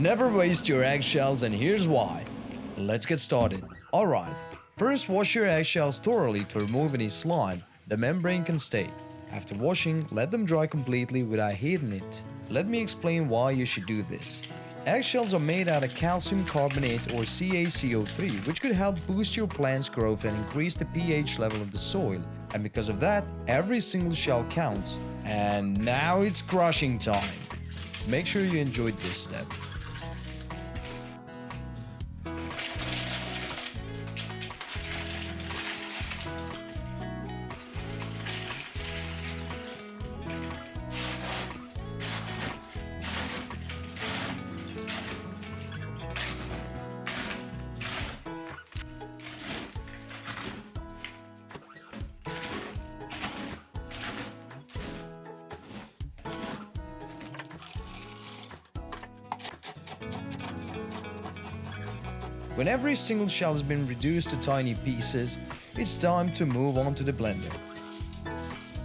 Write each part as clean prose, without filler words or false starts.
Never waste your eggshells, and here's why. Let's get started. Alright, first wash your eggshells thoroughly to remove any slime the membrane can stay. After washing, let them dry completely without heating it. Let me explain why you should do this. Eggshells are made out of calcium carbonate or CaCO3, which could help boost your plant's growth and increase the pH level of the soil. And because of that, every single shell counts. And now it's crushing time. Make sure you enjoyed this step. When every single shell has been reduced to tiny pieces, it's time to move on to the blender.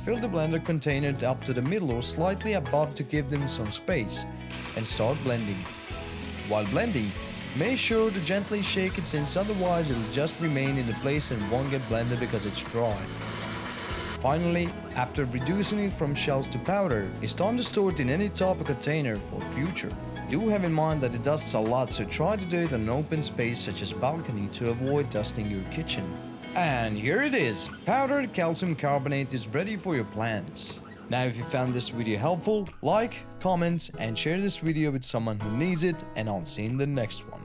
Fill the blender container up to the middle or slightly above to give them some space, and start blending. While blending, make sure to gently shake it, since otherwise it'll just remain in the place and won't get blended because it's dry. Finally, after reducing it from shells to powder, it's time to store it in any type of container for future. Do have in mind that it dusts a lot, so try to do it in an open space such as balcony to avoid dusting your kitchen. And here it is! Powdered calcium carbonate is ready for your plants. Now if you found this video helpful, like, comment and share this video with someone who needs it, and I'll see you in the next one.